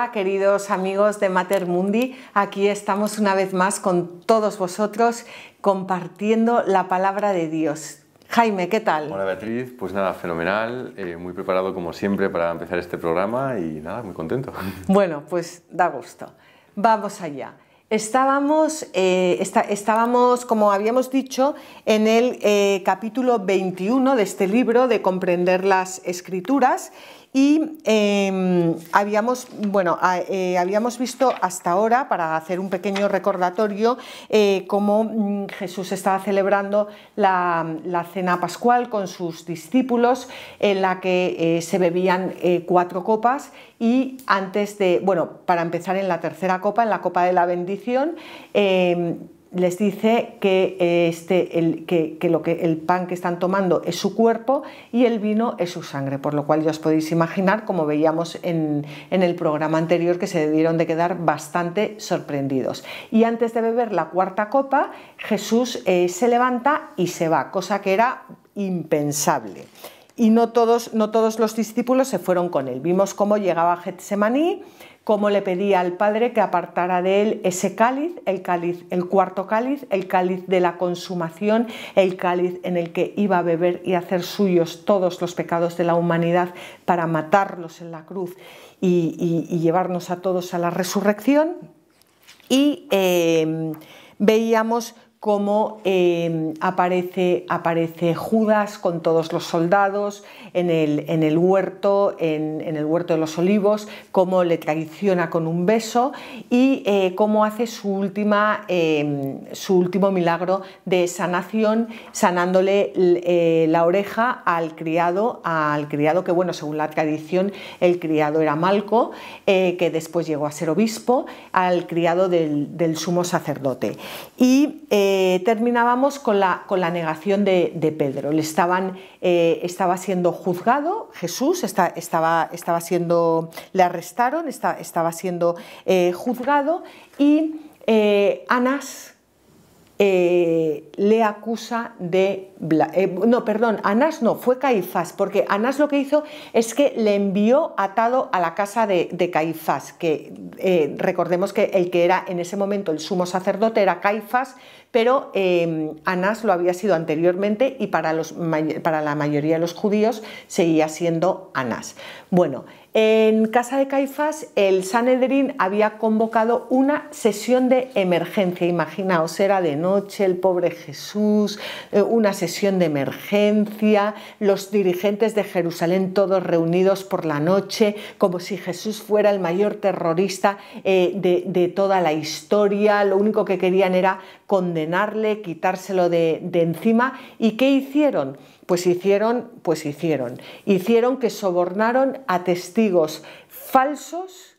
Hola, queridos amigos de Mater Mundi, aquí estamos una vez más con todos vosotros compartiendo la palabra de Dios. Jaime, ¿qué tal? Hola Beatriz, pues nada, fenomenal, muy preparado como siempre para empezar este programa y nada, muy contento. Bueno, pues da gusto. Vamos allá. Estábamos, como habíamos dicho, en el capítulo 21 de este libro de Comprender las Escrituras y habíamos visto hasta ahora, para hacer un pequeño recordatorio, cómo Jesús estaba celebrando la cena pascual con sus discípulos, en la que se bebían 4 copas y antes de, para empezar en la tercera copa, en la copa de la bendición, les dice que el pan que están tomando es su cuerpo y el vino es su sangre, por lo cual ya os podéis imaginar, como veíamos en el programa anterior, que se debieron de quedar bastante sorprendidos. Y antes de beber la cuarta copa, Jesús se levanta y se va, cosa que era impensable. Y no todos los discípulos se fueron con él. Vimos cómo llegaba a Getsemaní, cómo le pedía al Padre que apartara de él ese cáliz, el cuarto cáliz, el cáliz de la consumación, el cáliz en el que iba a beber y hacer suyos todos los pecados de la humanidad para matarlos en la cruz y llevarnos a todos a la resurrección. Y veíamos cómo aparece Judas con todos los soldados en el huerto de los Olivos, cómo le traiciona con un beso y cómo hace su último milagro de sanación, sanándole la oreja al criado que, según la tradición, el criado era Malco, que después llegó a ser obispo, al criado del sumo sacerdote. Y terminábamos con la negación de Pedro. Estaba siendo juzgado, Jesús le arrestaron, estaba siendo juzgado y Anás le acusa Anás no, fue Caifás, porque Anás lo que hizo es que le envió atado a la casa de Caifás, que recordemos que el que era en ese momento el sumo sacerdote era Caifás, pero Anás lo había sido anteriormente y para la mayoría de los judíos seguía siendo Anás. Bueno, en casa de Caifás el Sanedrín había convocado una sesión de emergencia. Imaginaos, era de noche, el pobre Jesús, una sesión de emergencia, los dirigentes de Jerusalén todos reunidos por la noche, como si Jesús fuera el mayor terrorista de toda la historia. Lo único que querían era condenarle, quitárselo de encima. ¿Y qué hicieron? Pues hicieron que sobornaron a testigos falsos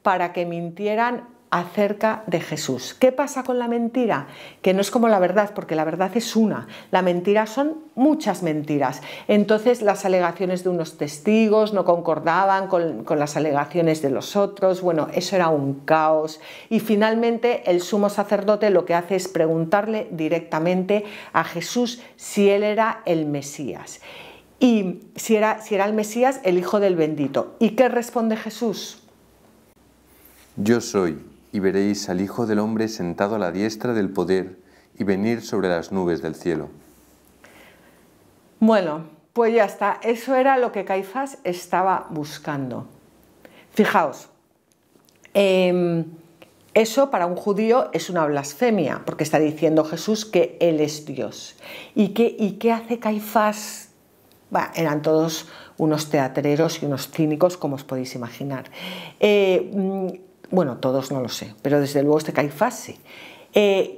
para que mintieran acerca de Jesús. ¿Qué pasa con la mentira? Que no es como la verdad, porque la verdad es una. La mentira son muchas mentiras. Entonces las alegaciones de unos testigos no concordaban con las alegaciones de los otros. Bueno, eso era un caos. Y finalmente el sumo sacerdote lo que hace es preguntarle directamente a Jesús si él era el Mesías. Y si era el Mesías, el Hijo del Bendito. ¿Y qué responde Jesús? Yo soy, y veréis al Hijo del Hombre sentado a la diestra del poder y venir sobre las nubes del cielo. Bueno, pues ya está. Eso era lo que Caifás estaba buscando. Fijaos, eso para un judío es una blasfemia, porque está diciendo Jesús que Él es Dios. ¿Y qué hace Caifás? Eran todos unos teatreros y unos cínicos, como os podéis imaginar. Bueno, todos no lo sé, pero desde luego este Caifás sí.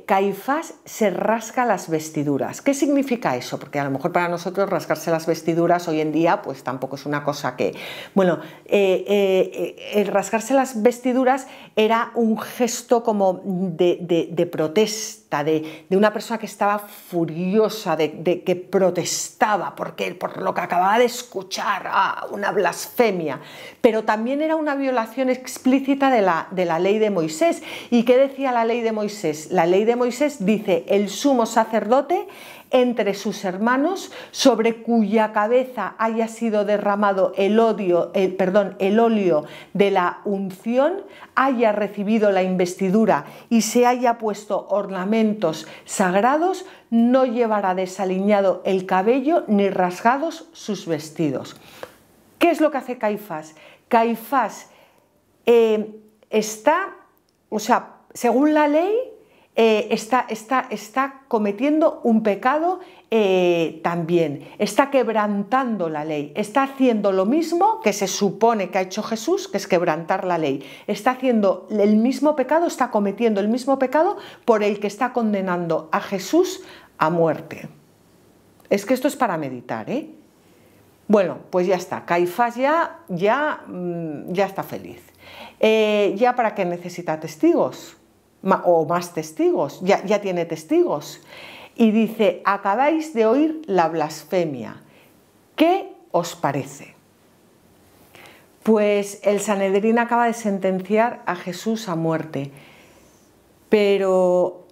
Caifás se rasca las vestiduras. ¿Qué significa eso? Porque a lo mejor para nosotros rascarse las vestiduras hoy en día pues tampoco es una cosa que... Bueno, el rascarse las vestiduras era un gesto como de protesta, molesta, de una persona que estaba furiosa, de que protestaba por lo que acababa de escuchar, una blasfemia, pero también era una violación explícita de la ley de Moisés. ¿Y qué decía la ley de Moisés? La ley de Moisés dice: el sumo sacerdote entre sus hermanos, sobre cuya cabeza haya sido derramado el óleo de la unción, haya recibido la investidura y se haya puesto ornamentos sagrados, no llevará desaliñado el cabello ni rasgados sus vestidos. ¿Qué es lo que hace Caifás? Caifás según la ley, está cometiendo un pecado también, está quebrantando la ley, está haciendo lo mismo que se supone que ha hecho Jesús, que es quebrantar la ley, está haciendo el mismo pecado, está cometiendo el mismo pecado por el que está condenando a Jesús a muerte. Es que esto es para meditar, ¿eh? Bueno, pues ya está, Caifás ya está feliz. ¿Ya para qué necesita testigos? O más testigos, ya tiene testigos. Y dice: acabáis de oír la blasfemia, ¿qué os parece? Pues el Sanedrín acaba de sentenciar a Jesús a muerte, pero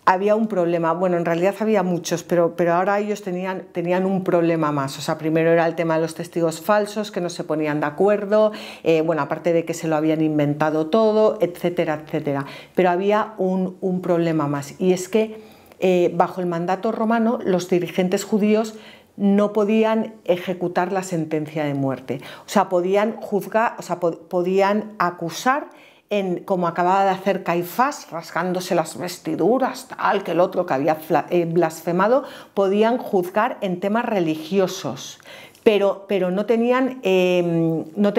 había un problema. Bueno, en realidad había muchos, pero ahora ellos tenían un problema más. O sea, primero era el tema de los testigos falsos, que no se ponían de acuerdo, bueno, aparte de que se lo habían inventado todo, etcétera, etcétera. Pero había un problema más, y es que bajo el mandato romano los dirigentes judíos no podían ejecutar la sentencia de muerte. O sea, podían juzgar, o sea, podían acusar, como acababa de hacer Caifás, rasgándose las vestiduras, tal, que el otro que había blasfemado, podían juzgar en temas religiosos, pero no tenían, no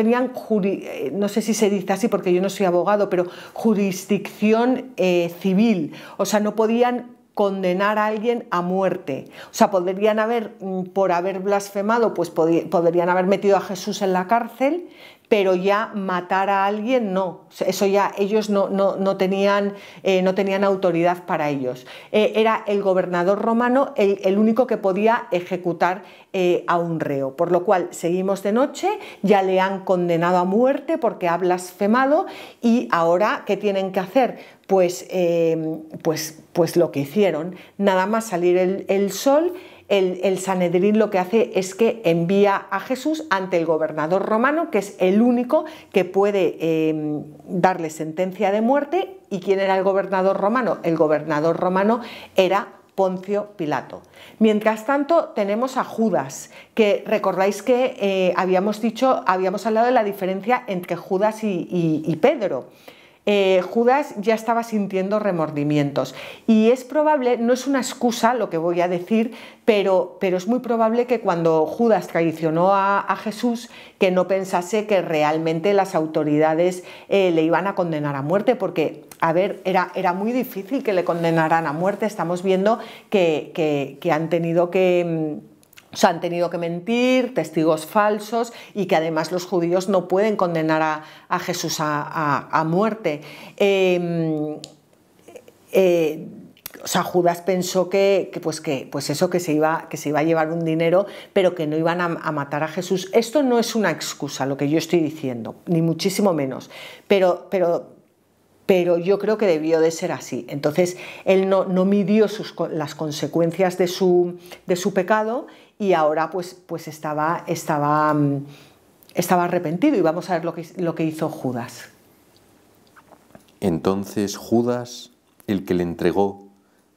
sé si se dice así porque yo no soy abogado, pero jurisdicción civil. O sea, no podían condenar a alguien a muerte. O sea, podrían haber, por haber blasfemado, pues podrían haber metido a Jesús en la cárcel, pero ya matar a alguien no. Eso ya ellos no tenían autoridad para ellos. Era el gobernador romano el único que podía ejecutar a un reo, por lo cual seguimos de noche, ya le han condenado a muerte porque ha blasfemado, y ahora ¿qué tienen que hacer? Pues lo que hicieron, nada más salir el sol, el Sanedrín lo que hace es que envía a Jesús ante el gobernador romano, que es el único que puede darle sentencia de muerte. ¿Y quién era el gobernador romano? El gobernador romano era Poncio Pilato. Mientras tanto tenemos a Judas, que recordáis que habíamos hablado de la diferencia entre Judas y Pedro. Judas ya estaba sintiendo remordimientos, y es probable, no es una excusa lo que voy a decir, pero es muy probable que cuando Judas traicionó a Jesús, que no pensase que realmente las autoridades le iban a condenar a muerte, porque, a ver, era muy difícil que le condenaran a muerte. Estamos viendo que han tenido que... O sea, han tenido que mentir, testigos falsos, y que además los judíos no pueden condenar a Jesús a muerte. O sea, Judas pensó que se iba a llevar un dinero, pero que no iban a matar a Jesús. Esto no es una excusa, lo que yo estoy diciendo, ni muchísimo menos, pero yo creo que debió de ser así. Entonces él no midió las consecuencias de su pecado, y ahora pues estaba arrepentido, y vamos a ver lo que hizo Judas. Entonces Judas, el que le entregó,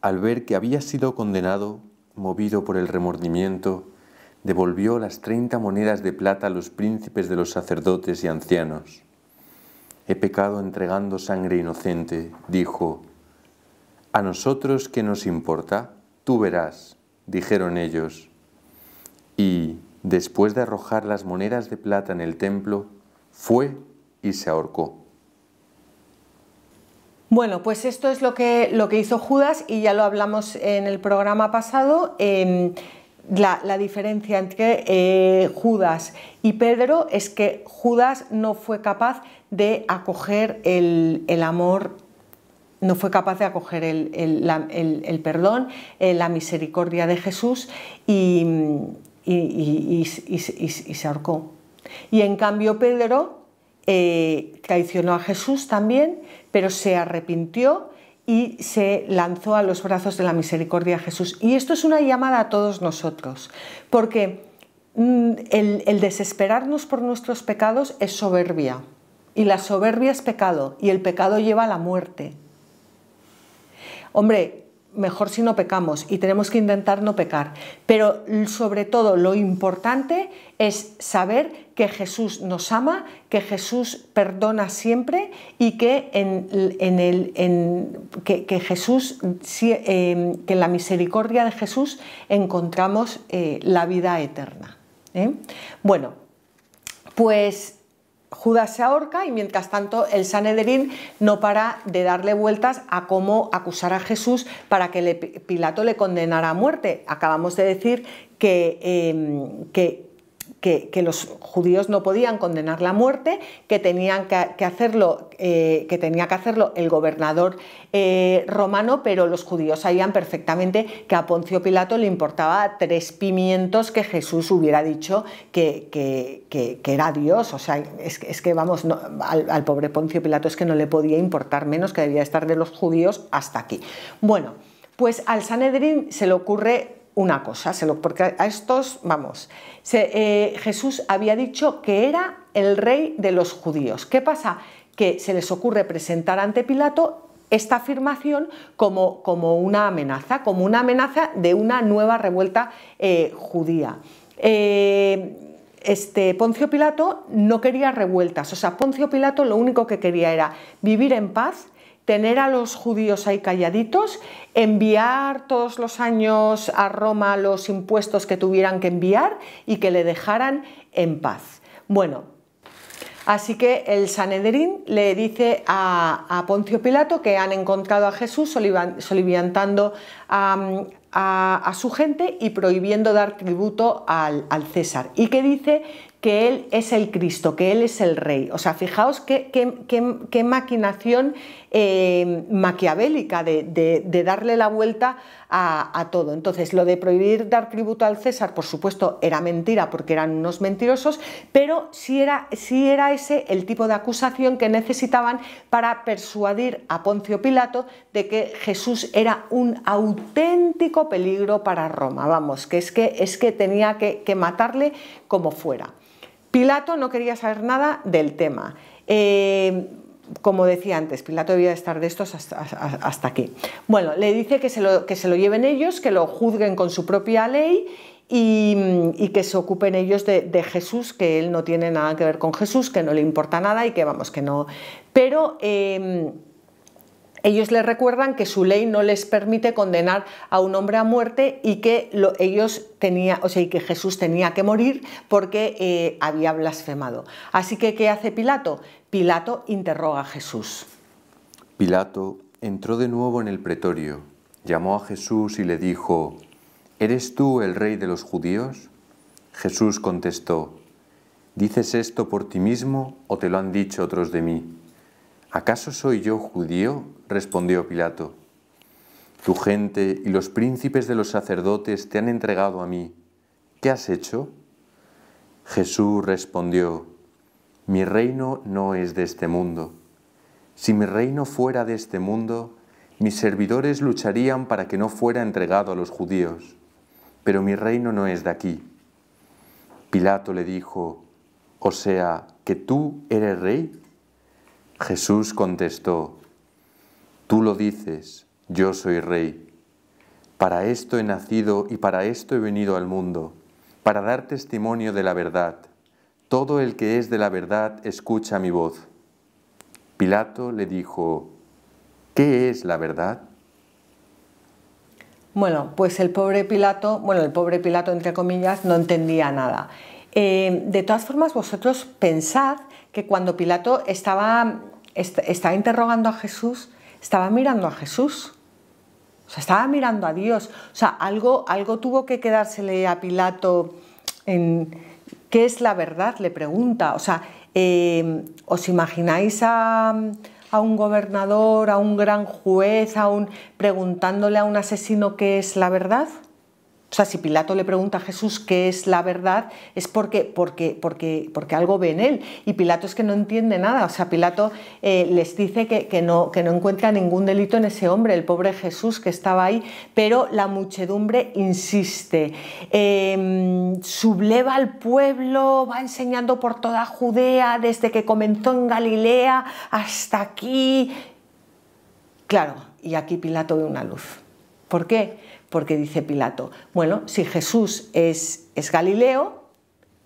al ver que había sido condenado, movido por el remordimiento, devolvió las 30 monedas de plata a los príncipes de los sacerdotes y ancianos. He pecado entregando sangre inocente, dijo. ¿A nosotros qué nos importa? Tú verás, dijeron ellos. Y, después de arrojar las monedas de plata en el templo, fue y se ahorcó. Bueno, pues esto es lo que hizo Judas, y ya lo hablamos en el programa pasado. La diferencia entre Judas y Pedro es que Judas no fue capaz de acoger el amor no fue capaz de acoger el perdón, la misericordia de Jesús y se ahorcó. Y en cambio Pedro traicionó a Jesús también, pero se arrepintió y se lanzó a los brazos de la misericordia de Jesús. Y esto es una llamada a todos nosotros, porque el desesperarnos por nuestros pecados es soberbia, y la soberbia es pecado, y el pecado lleva a la muerte. Hombre, mejor si no pecamos, y tenemos que intentar no pecar, pero sobre todo lo importante es saber que Jesús nos ama, que Jesús perdona siempre y que que en la misericordia de Jesús encontramos la vida eterna. Bueno, pues Judas se ahorca y mientras tanto el Sanedrín no para de darle vueltas a cómo acusar a Jesús para que Pilato le condenara a muerte. Acabamos de decir que los judíos no podían condenarle a muerte, que tenía que hacerlo el gobernador romano, pero los judíos sabían perfectamente que a Poncio Pilato le importaba 3 pimientos que Jesús hubiera dicho que era Dios. O sea, es que vamos, no, al pobre Poncio Pilato es que no le podía importar menos, que debía estar de los judíos hasta aquí. Bueno, pues al Sanedrín se le ocurre una cosa, porque a estos, vamos, Jesús había dicho que era el rey de los judíos. ¿Qué pasa? Que se les ocurre presentar ante Pilato esta afirmación como una amenaza de una nueva revuelta judía. Poncio Pilato no quería revueltas, o sea, Poncio Pilato lo único que quería era vivir en paz, tener a los judíos ahí calladitos, enviar todos los años a Roma los impuestos que tuvieran que enviar y que le dejaran en paz. Bueno, así que el Sanedrín le dice a Poncio Pilato que han encontrado a Jesús soliviantando a su gente y prohibiendo dar tributo al César, y que dice que él es el Cristo, que él es el rey. O sea, fijaos qué maquinación maquiavélica de darle la vuelta a todo. Entonces, lo de prohibir dar tributo al César, por supuesto, era mentira porque eran unos mentirosos, pero sí era ese el tipo de acusación que necesitaban para persuadir a Poncio Pilato de que Jesús era un auténtico peligro para Roma. Vamos, que es que tenía que matarle como fuera. Pilato no quería saber nada del tema. Como decía antes, Pilato debía estar de estos hasta aquí. Bueno, le dice que se lo lleven ellos, que lo juzguen con su propia ley y que se ocupen ellos de Jesús, que él no tiene nada que ver con Jesús, que no le importa nada y que vamos, que no. Pero ellos le recuerdan que su ley no les permite condenar a un hombre a muerte y que y que Jesús tenía que morir porque había blasfemado. Así que, ¿qué hace Pilato? Pilato interroga a Jesús. Pilato entró de nuevo en el pretorio, llamó a Jesús y le dijo: ¿Eres tú el rey de los judíos? Jesús contestó: ¿Dices esto por ti mismo o te lo han dicho otros de mí? ¿Acaso soy yo judío? Respondió Pilato. Tu gente y los príncipes de los sacerdotes te han entregado a mí. ¿Qué has hecho? Jesús respondió: Mi reino no es de este mundo. Si mi reino fuera de este mundo, mis servidores lucharían para que no fuera entregado a los judíos, pero mi reino no es de aquí. Pilato le dijo: ¿O sea, que tú eres rey? Jesús contestó: Tú lo dices, yo soy rey. Para esto he nacido y para esto he venido al mundo, para dar testimonio de la verdad. Todo el que es de la verdad escucha mi voz. Pilato le dijo: ¿Qué es la verdad? Bueno, pues el pobre Pilato entre comillas, no entendía nada. De todas formas, vosotros pensad que cuando Pilato estaba interrogando a Jesús, estaba mirando a Jesús, o sea, estaba mirando a Dios. O sea, algo tuvo que quedársele a Pilato en ¿qué es la verdad?, le pregunta. O sea, ¿os imagináis a a un gobernador, a un gran juez, preguntándole a un asesino qué es la verdad? O sea, si Pilato le pregunta a Jesús qué es la verdad, es porque algo ve en él. Y Pilato es que no entiende nada. O sea, Pilato les dice que no encuentra ningún delito en ese hombre, el pobre Jesús que estaba ahí, pero la muchedumbre insiste. Subleva al pueblo, va enseñando por toda Judea, desde que comenzó en Galilea hasta aquí. Claro, y aquí Pilato ve una luz. ¿Por qué? Porque dice Pilato, bueno, si Jesús es Galileo,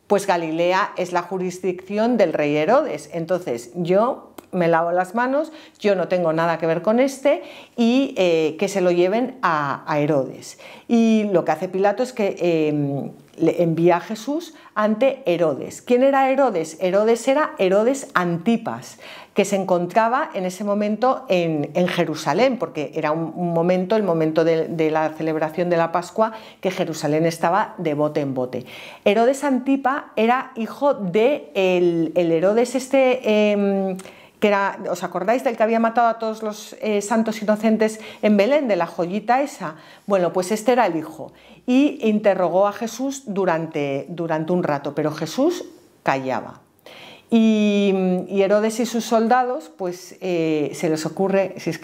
pues Galilea es la jurisdicción del rey Herodes. Entonces yo me lavo las manos, yo no tengo nada que ver con y que se lo lleven a Herodes. Y lo que hace Pilato es que le envía a Jesús ante Herodes. ¿Quién era Herodes? Herodes era Herodes Antipas, que se encontraba en ese momento en Jerusalén, porque era un momento, el momento de la celebración de la Pascua, que Jerusalén estaba de bote en bote. Herodes Antipa era hijo de el Herodes que era, ¿os acordáis del que había matado a todos los santos inocentes en Belén, de la joyita esa? Bueno, pues este era el hijo, y interrogó a Jesús durante un rato, pero Jesús callaba. Y Herodes y sus soldados, pues se les ocurre, si es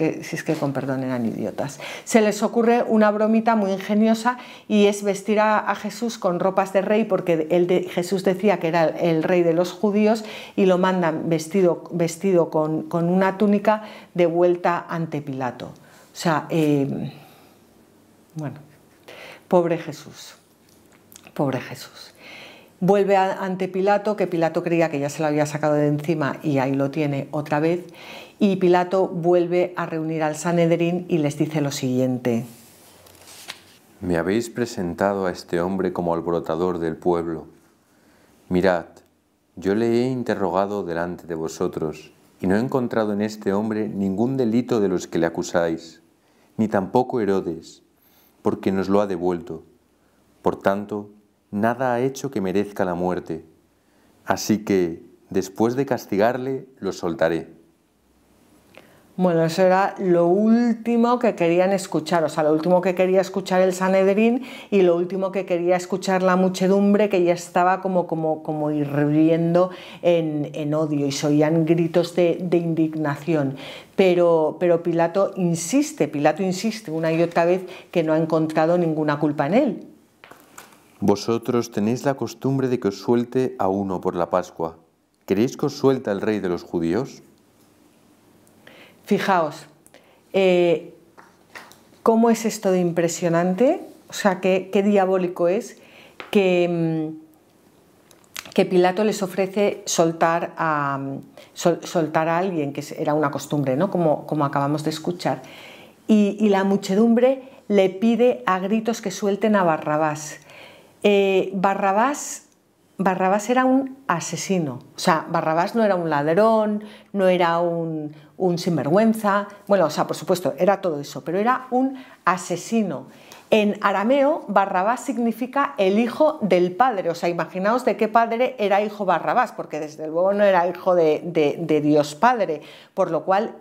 que con perdón eran idiotas, se les ocurre una bromita muy ingeniosa, y es vestir a Jesús con ropas de rey, porque Jesús decía que era el rey de los judíos, y lo mandan vestido con una túnica de vuelta ante Pilato. O sea, bueno, pobre Jesús, pobre Jesús. Vuelve ante Pilato, que Pilato creía que ya se lo había sacado de encima, y ahí lo tiene otra vez, y Pilato vuelve a reunir al Sanedrín y les dice lo siguiente: Me habéis presentado a este hombre como alborotador del pueblo. Mirad, yo le he interrogado delante de vosotros, y no he encontrado en este hombre ningún delito de los que le acusáis, ni tampoco Herodes, porque nos lo ha devuelto. Por tanto, nada ha hecho que merezca la muerte. Así que, después de castigarle, lo soltaré. Bueno, eso era lo último que querían escuchar, o sea, lo último que quería escuchar el Sanedrín, y lo último que quería escuchar la muchedumbre, que ya estaba como hirviendo en odio, y se oían gritos de indignación. Pero Pilato insiste una y otra vez que no ha encontrado ninguna culpa en él. Vosotros tenéis la costumbre de que os suelte a uno por la Pascua. ¿Queréis que os suelte al rey de los judíos? Fijaos, cómo es esto de impresionante, o sea, qué diabólico es que Pilato les ofrece soltar a alguien, que era una costumbre, ¿no? Como acabamos de escuchar, y la muchedumbre le pide a gritos que suelten a Barrabás. Barrabás era un asesino, o sea, Barrabás no era un ladrón, no era un sinvergüenza, bueno, o sea, por supuesto, era todo eso, pero era un asesino. En arameo, Barrabás significa el hijo del padre, o sea, imaginaos de qué padre era hijo Barrabás, porque desde luego no era hijo de Dios Padre, por lo cual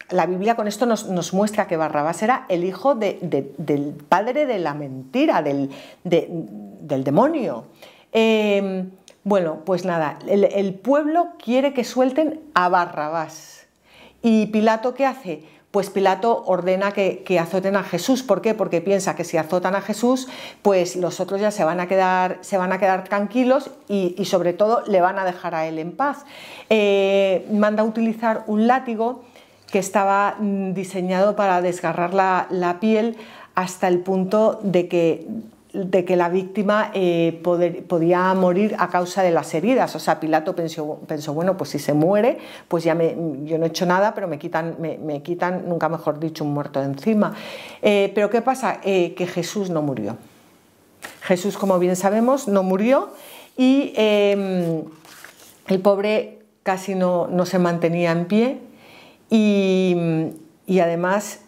la Biblia con esto nos muestra que Barrabás era el hijo del padre de la mentira, del demonio. Bueno, pues nada, el pueblo quiere que suelten a Barrabás. ¿Y Pilato qué hace? Pues Pilato ordena que azoten a Jesús. ¿Por qué? Porque piensa que si azotan a Jesús, pues los otros ya se van a quedar tranquilos, y sobre todo le van a dejar a él en paz. Manda a utilizar un látigo que estaba diseñado para desgarrar la piel hasta el punto de que la víctima podía morir a causa de las heridas. O sea, Pilato pensó, bueno, pues si se muere, pues ya yo no he hecho nada, pero me quitan, nunca mejor dicho, un muerto de encima. Pero ¿qué pasa? Que Jesús no murió. Jesús, como bien sabemos, no murió, y el pobre casi no se mantenía en pie, y además,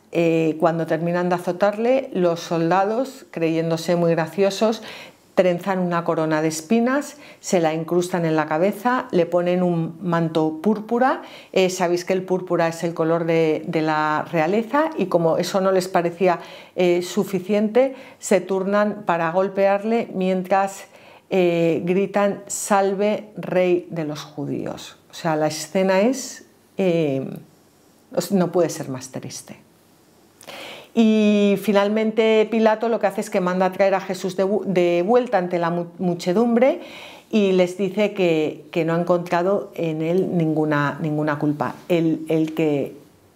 cuando terminan de azotarle, los soldados, creyéndose muy graciosos, trenzan una corona de espinas, se la incrustan en la cabeza, le ponen un manto púrpura. Sabéis que el púrpura es el color de la realeza, y como eso no les parecía suficiente, se turnan para golpearle mientras gritan: «Salve, Rey de los judíos». O sea, la escena es... no puede ser más triste. Y finalmente Pilato lo que hace es que manda a traer a Jesús de vuelta ante la muchedumbre, y les dice que no ha encontrado en él ninguna culpa.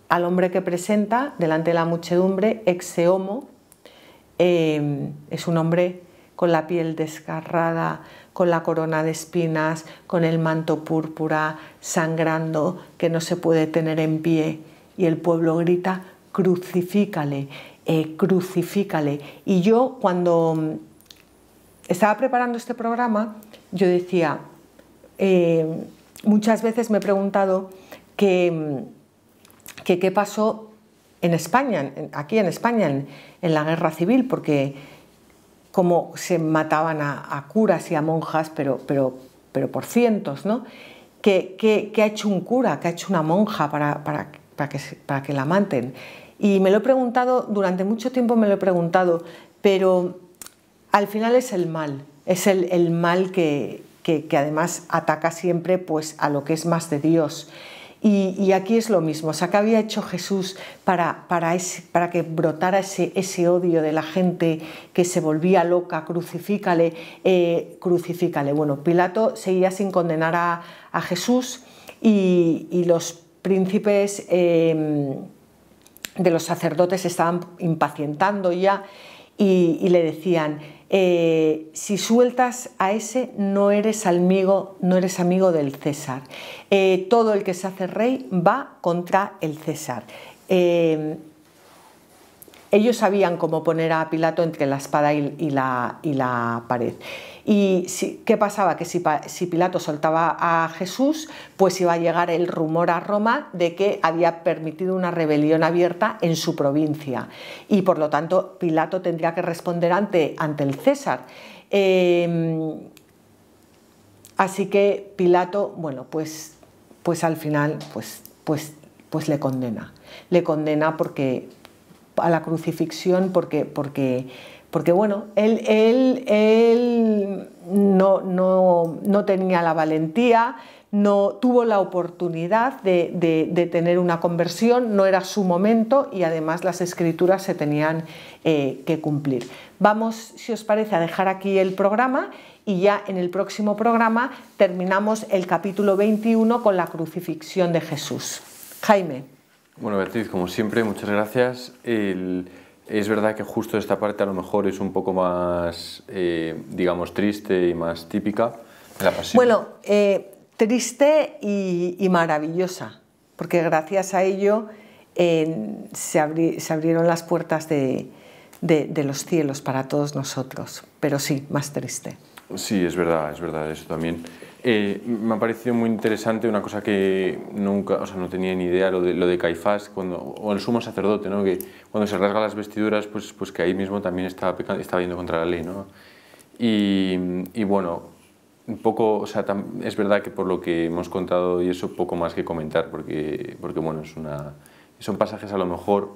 Al hombre que presenta delante de la muchedumbre, ex homo, es un hombre con la piel desgarrada, con la corona de espinas, con el manto púrpura, sangrando, que no se puede tener en pie, y el pueblo grita: «Crucifícale, crucifícale». Y yo, cuando estaba preparando este programa, yo decía, muchas veces me he preguntado qué pasó en España, aquí en España, en la guerra civil, porque como se mataban a curas y a monjas, pero por cientos, ¿no? ¿Qué ha hecho un cura, qué ha hecho una monja para que la maten? Y me lo he preguntado, durante mucho tiempo me lo he preguntado, pero al final es el mal, es el mal que además ataca siempre, pues, a lo que es más de Dios. Y aquí es lo mismo. O sea, ¿qué había hecho Jesús para que brotara ese odio de la gente que se volvía loca? Crucifícale, crucifícale. Bueno, Pilato seguía sin condenar a Jesús, y los príncipes de los sacerdotes estaban impacientando ya, y le decían: si sueltas a ese, no eres amigo del César. Todo el que se hace rey va contra el César. Ellos sabían cómo poner a Pilato entre la espada y la pared. Y ¿qué pasaba? Que si Pilato soltaba a Jesús, pues iba a llegar el rumor a Roma de que había permitido una rebelión abierta en su provincia, y por lo tanto Pilato tendría que responder ante el César. Así que Pilato, bueno, pues al final pues le condena a la crucifixión, porque bueno, él no tenía la valentía, no tuvo la oportunidad de tener una conversión, no era su momento, y además las escrituras se tenían que cumplir. Vamos, si os parece, a dejar aquí el programa, y ya en el próximo programa terminamos el capítulo 21 con la crucifixión de Jesús. Jaime. Bueno, Beatriz, como siempre, muchas gracias. Es verdad que justo esta parte a lo mejor es un poco más, digamos, triste y más típica de la pasión. Bueno, triste y maravillosa, porque gracias a ello se abrieron las puertas de los cielos para todos nosotros, pero sí, más triste. Sí, es verdad eso también. Me ha parecido muy interesante una cosa que nunca, o sea, no tenía ni idea, lo de Caifás, o el sumo sacerdote, ¿no? Que cuando se rasga las vestiduras, pues que ahí mismo también estaba yendo contra la ley, ¿no? Y bueno, un poco, o sea, es verdad que por lo que hemos contado y eso, poco más que comentar, porque bueno, son pasajes a lo mejor,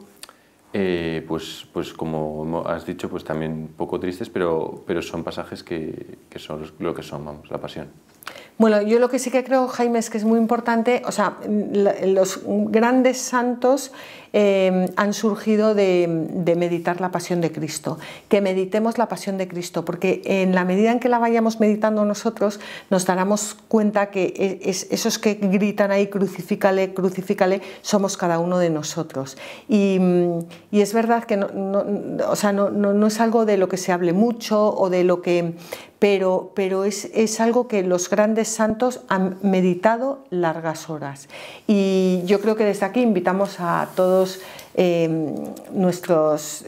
pues como has dicho, pues también un poco tristes, pero son pasajes que son lo que son, vamos, la pasión. Bueno, yo lo que sí que creo, Jaime, es que es muy importante, o sea, los grandes santos han surgido de meditar la pasión de Cristo, que meditemos la pasión de Cristo, porque en la medida en que la vayamos meditando nosotros, nos daremos cuenta que esos que gritan ahí, crucifícale, crucifícale, somos cada uno de nosotros. Y es verdad que no es algo de lo que se hable mucho, o de lo que... Pero es algo que los grandes santos han meditado largas horas, y yo creo que desde aquí invitamos a todos nuestros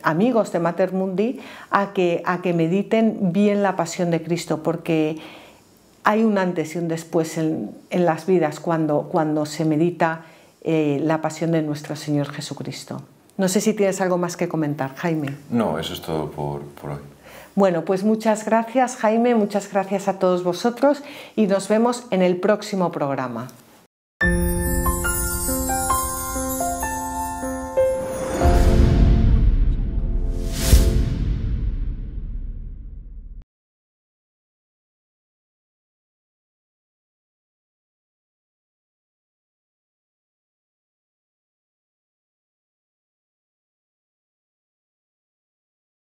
amigos de Mater Mundi a que mediten bien la pasión de Cristo, porque hay un antes y un después en las vidas cuando se medita la pasión de nuestro Señor Jesucristo. No sé si tienes algo más que comentar, Jaime. No, eso es todo por hoy. Bueno, pues muchas gracias, Jaime, muchas gracias a todos vosotros y nos vemos en el próximo programa.